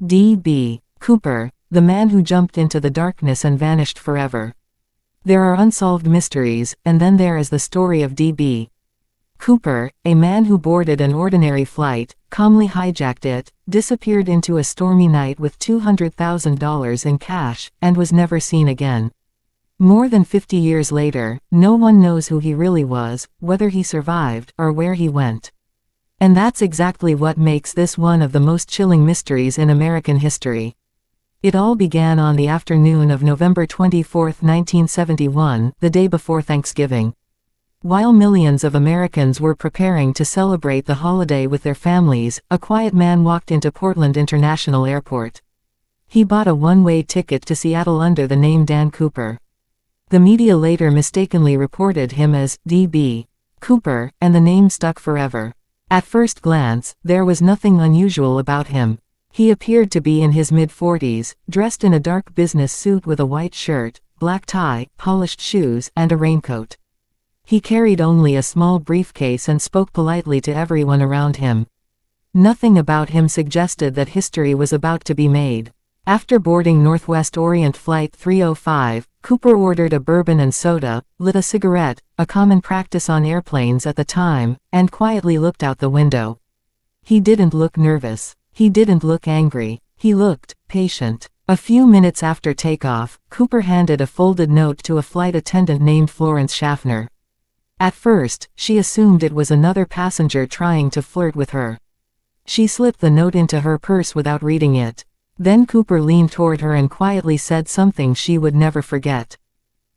D.B. Cooper, the man who jumped into the darkness and vanished forever. There are unsolved mysteries, and then there is the story of D.B. Cooper, a man who boarded an ordinary flight, calmly hijacked it, disappeared into a stormy night with $200,000 in cash, and was never seen again. More than 50 years later, no one knows who he really was, whether he survived, or where he went. And that's exactly what makes this one of the most chilling mysteries in American history. It all began on the afternoon of November 24, 1971, the day before Thanksgiving. While millions of Americans were preparing to celebrate the holiday with their families, a quiet man walked into Portland International Airport. He bought a one-way ticket to Seattle under the name Dan Cooper. The media later mistakenly reported him as D.B. Cooper, and the name stuck forever. At first glance, there was nothing unusual about him. He appeared to be in his mid-40s, dressed in a dark business suit with a white shirt, black tie, polished shoes, and a raincoat. He carried only a small briefcase and spoke politely to everyone around him. Nothing about him suggested that history was about to be made. After boarding Northwest Orient Flight 305, Cooper ordered a bourbon and soda, lit a cigarette, a common practice on airplanes at the time, and quietly looked out the window. He didn't look nervous. He didn't look angry. He looked patient. A few minutes after takeoff, Cooper handed a folded note to a flight attendant named Florence Schaffner. At first, she assumed it was another passenger trying to flirt with her. She slipped the note into her purse without reading it. Then Cooper leaned toward her and quietly said something she would never forget.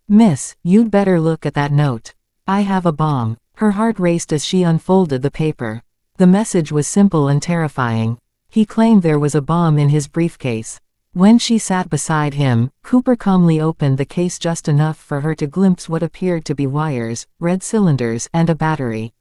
"Miss, you'd better look at that note. I have a bomb." Her heart raced as she unfolded the paper. The message was simple and terrifying. He claimed there was a bomb in his briefcase. When she sat beside him, Cooper calmly opened the case just enough for her to glimpse what appeared to be wires, red cylinders, and a battery.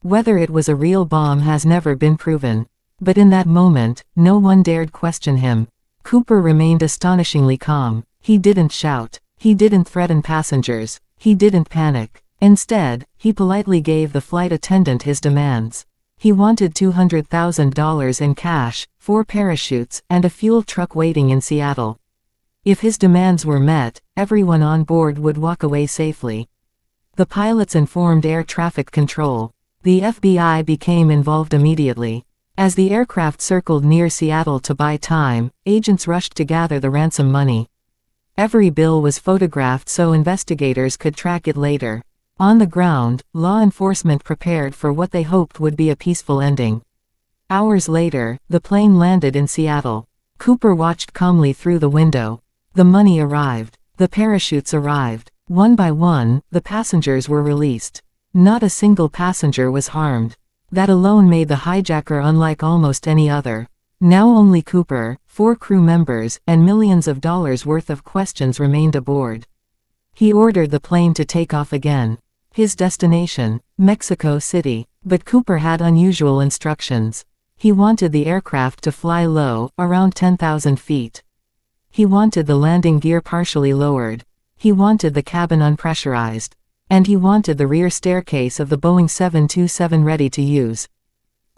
Whether it was a real bomb has never been proven. But in that moment, no one dared question him. Cooper remained astonishingly calm. He didn't shout. He didn't threaten passengers. He didn't panic. Instead, he politely gave the flight attendant his demands. He wanted $200,000 in cash, 4 parachutes, and a fuel truck waiting in Seattle. If his demands were met, everyone on board would walk away safely. The pilots informed air traffic control. The FBI became involved immediately. As the aircraft circled near Seattle to buy time, agents rushed to gather the ransom money. Every bill was photographed so investigators could track it later. On the ground, law enforcement prepared for what they hoped would be a peaceful ending. Hours later, the plane landed in Seattle. Cooper watched calmly through the window. The money arrived. The parachutes arrived. One by one, the passengers were released. Not a single passenger was harmed. That alone made the hijacker unlike almost any other. Now only Cooper, 4 crew members, and millions of dollars worth of questions remained aboard. He ordered the plane to take off again. His destination, Mexico City. But Cooper had unusual instructions. He wanted the aircraft to fly low, around 10,000 feet. He wanted the landing gear partially lowered. He wanted the cabin unpressurized. And he wanted the rear staircase of the Boeing 727 ready to use.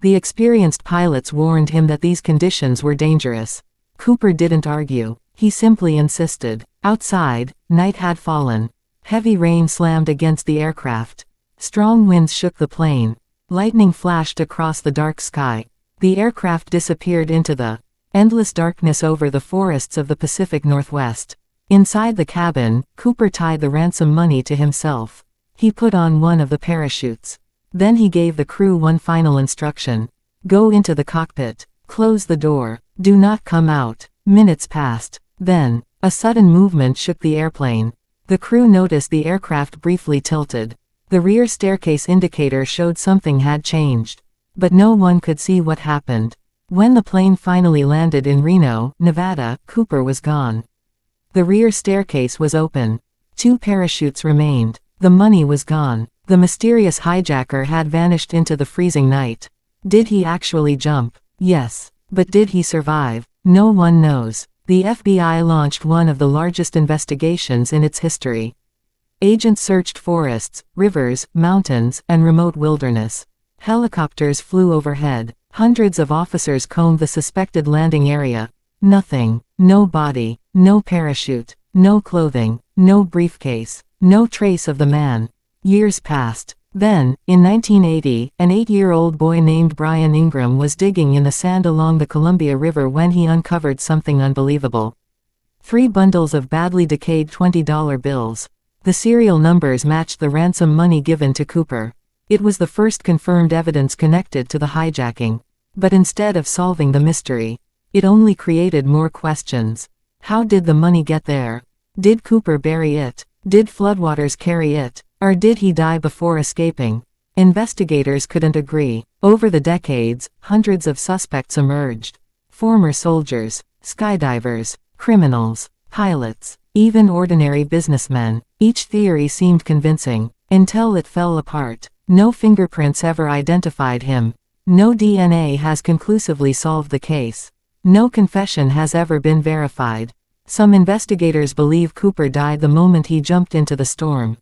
The experienced pilots warned him that these conditions were dangerous. Cooper didn't argue. He simply insisted. Outside, night had fallen. Heavy rain slammed against the aircraft. Strong winds shook the plane. Lightning flashed across the dark sky. The aircraft disappeared into the endless darkness over the forests of the Pacific Northwest. Inside the cabin, Cooper tied the ransom money to himself. He put on one of the parachutes. Then he gave the crew one final instruction. Go into the cockpit. Close the door. Do not come out. Minutes passed. Then, a sudden movement shook the airplane. The crew noticed the aircraft briefly tilted. The rear staircase indicator showed something had changed. But no one could see what happened. When the plane finally landed in Reno, Nevada, Cooper was gone. The rear staircase was open. 2 parachutes remained. The money was gone. The mysterious hijacker had vanished into the freezing night. Did he actually jump? Yes. But did he survive? No one knows. The FBI launched one of the largest investigations in its history. Agents searched forests, rivers, mountains, and remote wilderness. Helicopters flew overhead. Hundreds of officers combed the suspected landing area. Nothing. No body. No parachute. No clothing. No briefcase. No trace of the man. Years passed. Then, in 1980, an 8-year-old boy named Brian Ingram was digging in the sand along the Columbia River when he uncovered something unbelievable. 3 bundles of badly decayed $20 bills. The serial numbers matched the ransom money given to Cooper. It was the first confirmed evidence connected to the hijacking. But instead of solving the mystery, it only created more questions. How did the money get there? Did Cooper bury it? Did floodwaters carry it? Or did he die before escaping? Investigators couldn't agree. Over the decades, hundreds of suspects emerged. Former soldiers, skydivers, criminals, pilots, even ordinary businessmen. Each theory seemed convincing, until it fell apart. No fingerprints ever identified him. No DNA has conclusively solved the case. No confession has ever been verified. Some investigators believe Cooper died the moment he jumped into the storm.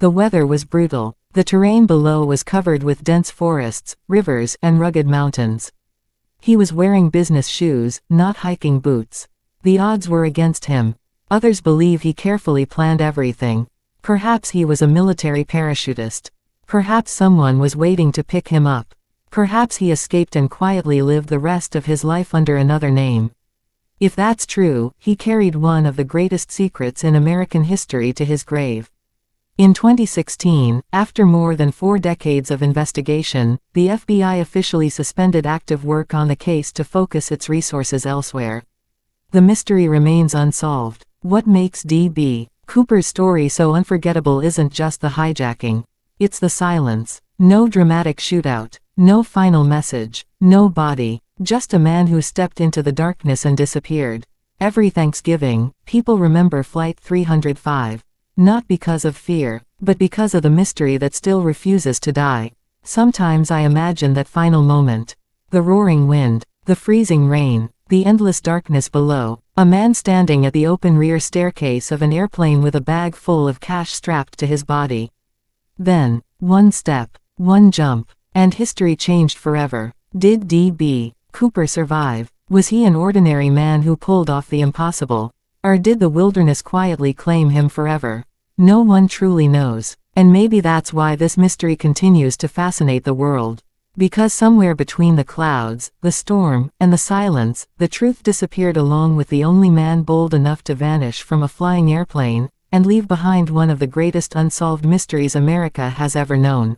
The weather was brutal. The terrain below was covered with dense forests, rivers, and rugged mountains. He was wearing business shoes, not hiking boots. The odds were against him. Others believe he carefully planned everything. Perhaps he was a military parachutist. Perhaps someone was waiting to pick him up. Perhaps he escaped and quietly lived the rest of his life under another name. If that's true, he carried one of the greatest secrets in American history to his grave. In 2016, after more than 4 decades of investigation, the FBI officially suspended active work on the case to focus its resources elsewhere. The mystery remains unsolved. What makes D.B. Cooper's story so unforgettable isn't just the hijacking. It's the silence. No dramatic shootout. No final message. No body. Just a man who stepped into the darkness and disappeared. Every Thanksgiving, people remember Flight 305. Not because of fear, but because of the mystery that still refuses to die. Sometimes I imagine that final moment. The roaring wind. The freezing rain. The endless darkness below. A man standing at the open rear staircase of an airplane with a bag full of cash strapped to his body. Then, one step, one jump, and history changed forever. Did D.B. Cooper survive? Was he an ordinary man who pulled off the impossible? Or did the wilderness quietly claim him forever? No one truly knows. And maybe that's why this mystery continues to fascinate the world. Because somewhere between the clouds, the storm, and the silence, the truth disappeared along with the only man bold enough to vanish from a flying airplane, and leave behind one of the greatest unsolved mysteries America has ever known.